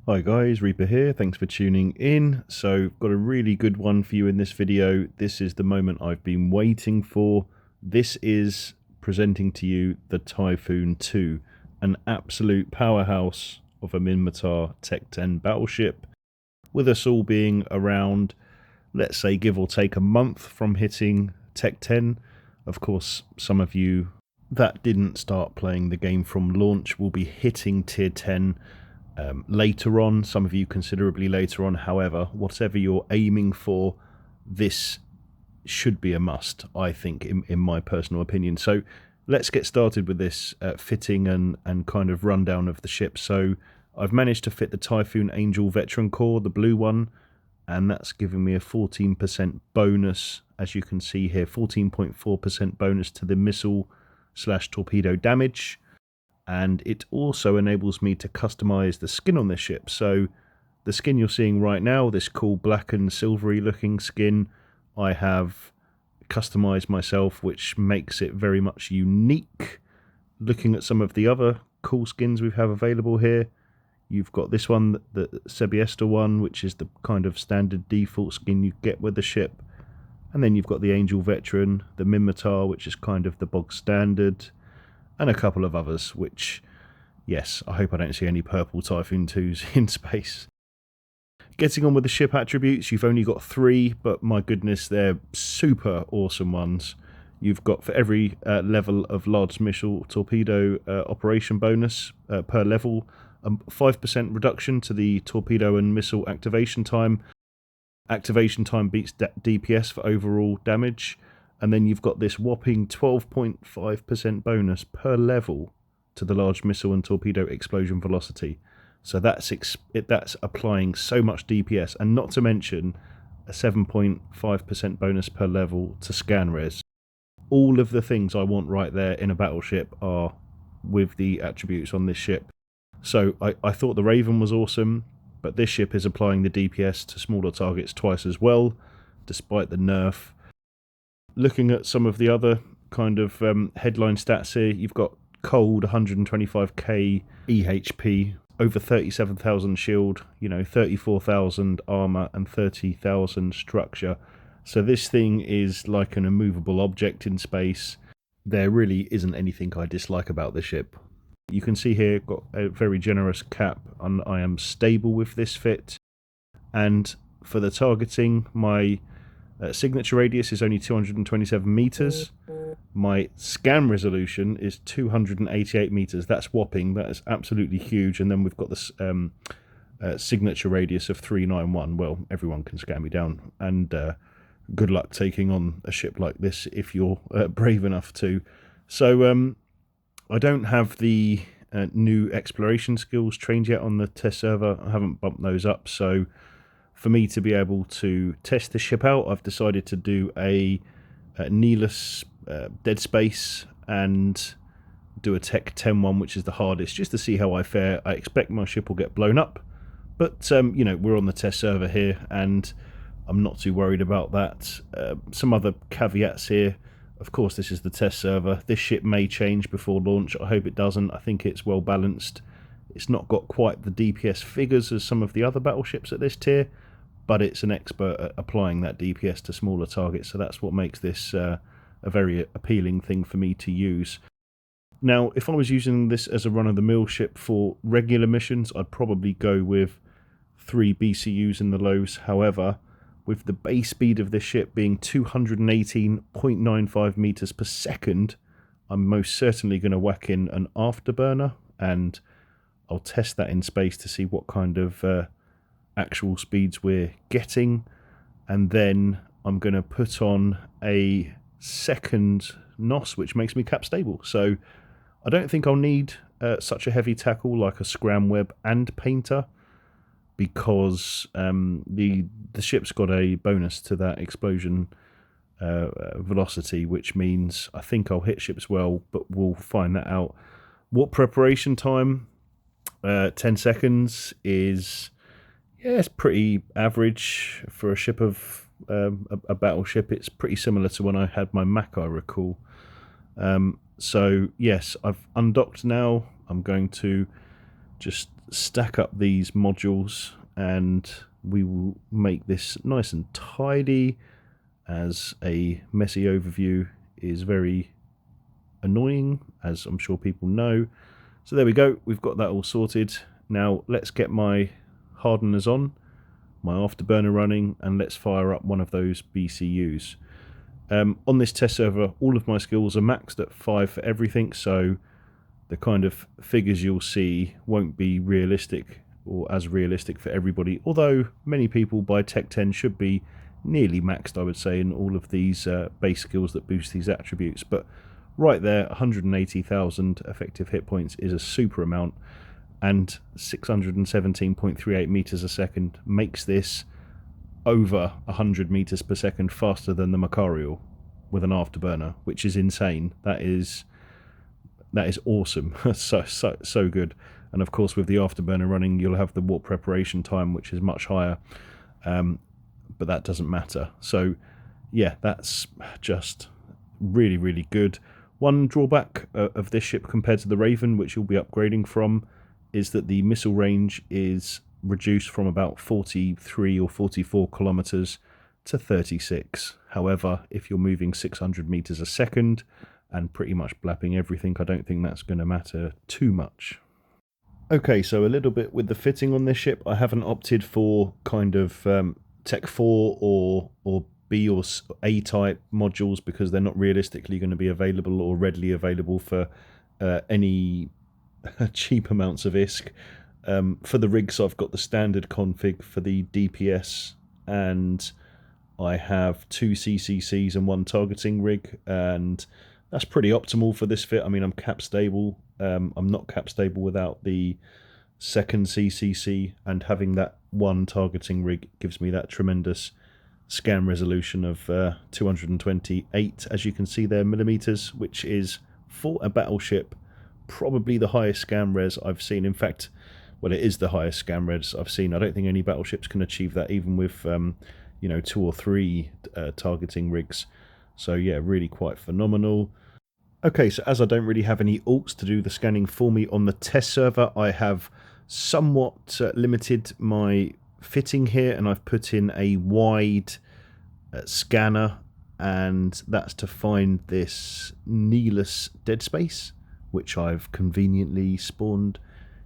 Hi guys, Reaper here, thanks for tuning in. So, got a really good one for you in this video. This is the moment I've been waiting for. This is presenting to you the Typhoon II, an absolute powerhouse of a Minmatar T10 battleship, with us all being around, let's say, give or take a month from hitting T10. Of course, some of you that didn't start playing the game from launch will be hitting tier 10 later on, some of you considerably later on. However, whatever you're aiming for, this should be a must, I think, in my personal opinion. So let's get started with this fitting and kind of rundown of the ship. So I've managed to fit the Typhoon Angel Veteran Core, the blue one, and that's giving me a 14% bonus, as you can see here, 14.4% bonus to the missile/torpedo damage. And it also enables me to customize the skin on this ship. So the skin you're seeing right now, this cool black and silvery looking skin, I have customized myself, which makes it very much unique. Looking at some of the other cool skins we have available here, you've got this one, the Sebiesta one, which is the kind of standard default skin you get with the ship. And then you've got the Angel Veteran, the Minmatar, which is kind of the bog standard, and a couple of others, which, yes, I hope I don't see any purple Typhoon IIs in space. Getting on with the ship attributes, you've only got 3, but my goodness, they're super awesome ones. You've got, for every level of large missile torpedo operation bonus per level, a 5% reduction to the torpedo and missile activation time. Activation time beats DPS for overall damage. And then you've got this whopping 12.5% bonus per level to the large missile and torpedo explosion velocity. So that's applying so much DPS, and not to mention a 7.5% bonus per level to scan res. All of the things I want right there in a battleship are with the attributes on this ship. So I thought the Raven was awesome, but this ship is applying the DPS to smaller targets twice as well, despite the nerf. Looking at some of the other kind of headline stats here, you've got cold 125k EHP, over 37,000 shield, 34,000 armor and 30,000 structure. So this thing is like an immovable object in space. There really isn't anything I dislike about the ship. You can see here, got a very generous cap, and I am stable with this fit. And for the targeting, my signature radius is only 227 meters. My scan resolution is 288 meters. That's whopping. That is absolutely huge. And then we've got this signature radius of 391. Well, everyone can scan me down. And good luck taking on a ship like this if you're brave enough to. So I don't have the new exploration skills trained yet on the test server. I haven't bumped those up. So for me to be able to test the ship out, I've decided to do a Nihilus Deadspace and do a Tech 10 one, which is the hardest, just to see how I fare. I expect my ship will get blown up, but we're on the test server here, and I'm not too worried about that. Some other caveats here. Of course, this is the test server. This ship may change before launch. I hope it doesn't. I think it's well balanced. It's not got quite the DPS figures as some of the other battleships at this tier, but it's an expert at applying that DPS to smaller targets, so that's what makes this a very appealing thing for me to use. Now, if I was using this as a run-of-the-mill ship for regular missions, I'd probably go with 3 BCUs in the lows. However, with the base speed of this ship being 218.95 meters per second, I'm most certainly going to whack in an afterburner, and I'll test that in space to see what kind of actual speeds we're getting, and then I'm going to put on a second NOS, which makes me cap stable. So I don't think I'll need such a heavy tackle like a scram web and painter, because the ship's got a bonus to that explosion velocity, which means I think I'll hit ships well, but we'll find that out. What preparation time? 10 seconds is, yeah, it's pretty average for a ship of a battleship. It's pretty similar to when I had my Mac, I recall. So yes, I've undocked now. I'm going to just stack up these modules and we will make this nice and tidy, as a messy overview is very annoying, as I'm sure people know. So there we go, we've got that all sorted. Now let's get my hardeners on, my afterburner running, and let's fire up one of those BCUs. On this test server, all of my skills are maxed at 5 for everything, so the kind of figures you'll see won't be realistic or as realistic for everybody, although many people by T10 should be nearly maxed, I would say, in all of these base skills that boost these attributes. But right there, 180,000 effective hit points is a super amount, and 617.38 meters a second makes this over 100 meters per second faster than the Macarial with an afterburner, which is insane. That is awesome. so good. And of course, with the afterburner running, you'll have the warp preparation time, which is much higher, but that doesn't matter. So yeah, that's just really, really good. One drawback of this ship compared to the Raven, which you'll be upgrading from, is that the missile range is reduced from about 43 or 44 kilometers to 36. However, if you're moving 600 meters a second and pretty much blapping everything, I don't think that's going to matter too much. Okay, so a little bit with the fitting on this ship. I haven't opted for kind of Tech 4 or B or A type modules because they're not realistically going to be available or readily available for any cheap amounts of ISK. For the rigs, I've got the standard config for the DPS, and I have 2 CCCs and 1 targeting rig, and that's pretty optimal for this fit. I mean, I'm cap stable. I'm not cap stable without the second CCC, and having that 1 targeting rig gives me that tremendous scan resolution of 228, as you can see there, millimeters, which is, for a battleship, probably the highest scan res I've seen. In fact, well, it is the highest scan res I've seen. I don't think any battleships can achieve that, even with 2 or 3 targeting rigs. So yeah, really quite phenomenal. Okay, so as I don't really have any alts to do the scanning for me on the test server, I have somewhat limited my fitting here, and I've put in a wide scanner, and that's to find this Nihilus Deadspace, which I've conveniently spawned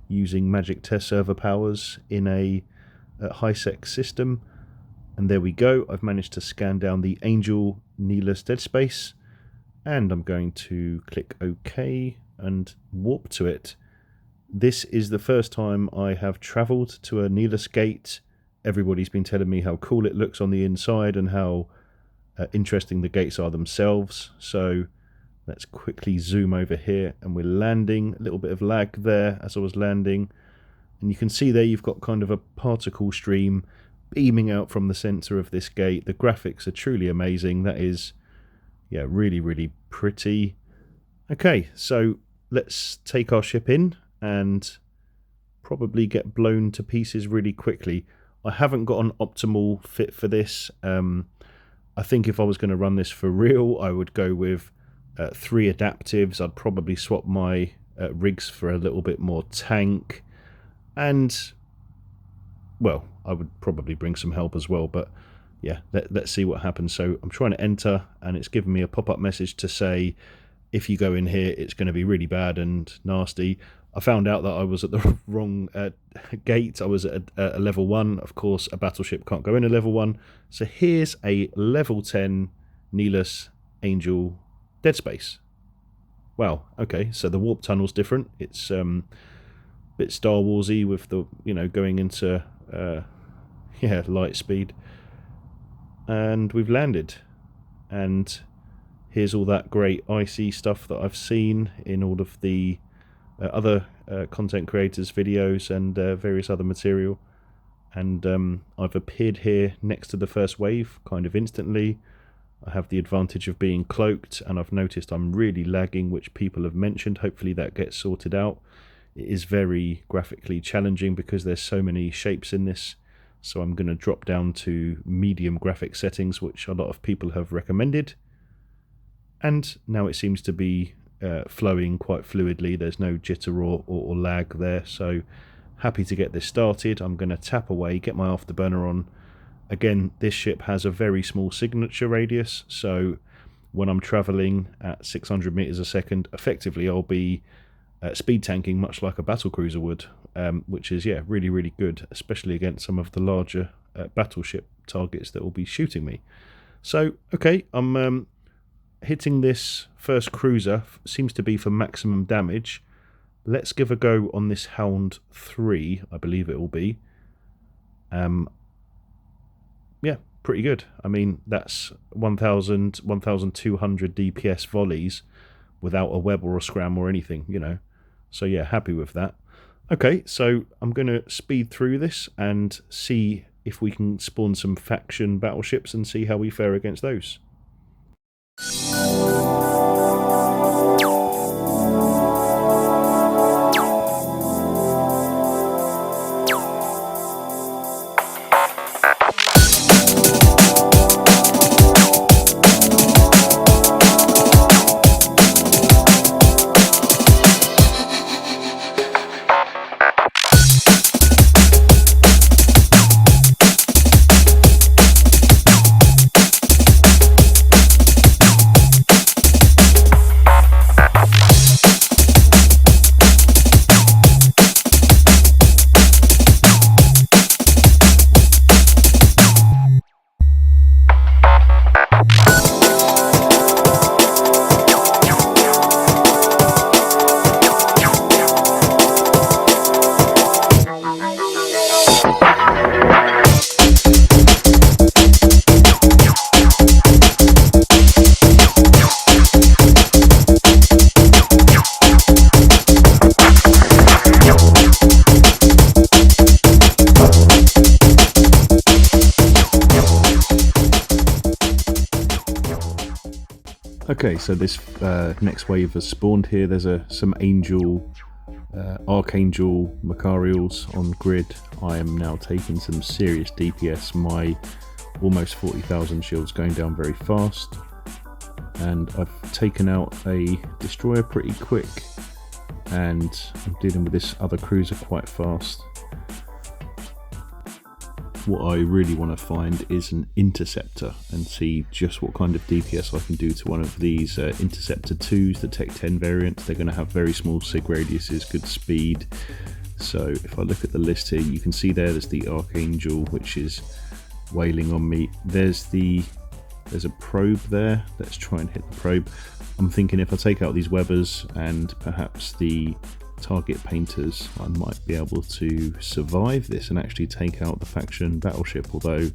using magic test server powers in a high-sec system. And there we go, I've managed to scan down the Angel Nihilus Deadspace, and I'm going to click OK and warp to it. This is the first time I have travelled to a Nihilus gate. Everybody's been telling me how cool it looks on the inside and how interesting the gates are themselves. So let's quickly zoom over here, and we're landing. A little bit of lag there as I was landing. And you can see there you've got kind of a particle stream beaming out from the centre of this gate. The graphics are truly amazing. That is, yeah, really, really pretty. Okay, so let's take our ship in and probably get blown to pieces really quickly. I haven't got an optimal fit for this. I think if I was going to run this for real, I would go with 3 adaptives. I'd probably swap my rigs for a little bit more tank, and well, I would probably bring some help as well, but yeah, let's see what happens. So I'm trying to enter, and it's giving me a pop-up message to say, if you go in here, it's going to be really bad and nasty. I found out that I was at the wrong gate. I was at a level 1. Of course, a battleship can't go in a level 1. So here's a level 10 Nihilus Angel Deadspace. Wow, okay, so the warp tunnel's different. It's a bit Star Wars-y with the, going into light speed. And we've landed. And here's all that great icy stuff that I've seen in all of the other content creators' videos and various other material. And I've appeared here next to the first wave kind of instantly. I have the advantage of being cloaked, and I've noticed I'm really lagging, which people have mentioned. Hopefully that gets sorted out. It is very graphically challenging because there's so many shapes in this. So I'm going to drop down to medium graphic settings, which a lot of people have recommended. And now it seems to be flowing quite fluidly. There's no jitter or lag there, so happy to get this started. I'm going to tap away, get my afterburner on. Again, this ship has a very small signature radius, so when I'm traveling at 600 meters a second, effectively I'll be speed tanking much like a battlecruiser would, which is, yeah, really, really good, especially against some of the larger battleship targets that will be shooting me. So, okay, I'm hitting this first cruiser, seems to be for maximum damage. Let's give a go on this Hound 3, I believe it will be. Yeah, pretty good. I mean, that's 1,200 DPS volleys without a web or a scram or anything, you know. So yeah, happy with that. Okay, so I'm going to speed through this and see if we can spawn some faction battleships and see how we fare against those. Okay, so this next wave has spawned here. There's some Angel, Archangel Macarials on grid. I am now taking some serious DPS. My almost 40,000 shields going down very fast. And I've taken out a destroyer pretty quick. And I'm dealing with this other cruiser quite fast. What I really want to find is an interceptor and see just what kind of DPS I can do to one of these interceptor 2s, the T10 variant. They're going to have very small sig radiuses, good speed. So if I look at the list here, you can see there's the Archangel, which is wailing on me. There's a probe there. Let's try and hit the probe. I'm thinking if I take out these Webbers and perhaps the target painters, I might be able to survive this and actually take out the faction battleship, although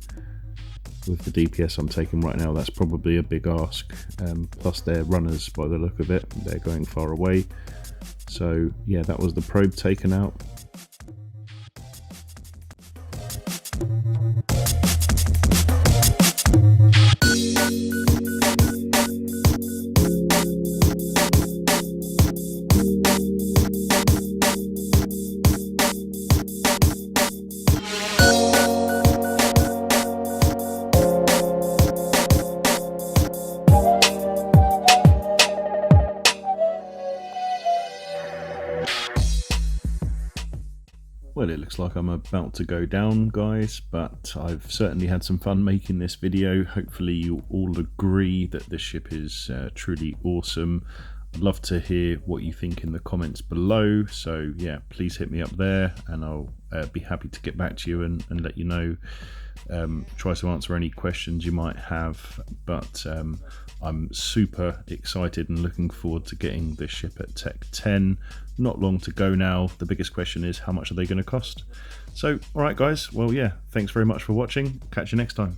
with the DPS I'm taking right now, that's probably a big ask. Plus they're runners by the look of it, they're going far away. So yeah, that was the probe taken out. Well, it looks like I'm about to go down, guys, but I've certainly had some fun making this video. Hopefully you all agree that this ship is truly awesome. I'd love to hear what you think in the comments below, so yeah, please hit me up there and I'll be happy to get back to you and let you know, try to answer any questions you might have. But I'm super excited and looking forward to getting this ship at Tech 10. Not long to go now. The biggest question is, how much are they going to cost? So, alright guys, well yeah, thanks very much for watching. Catch you next time.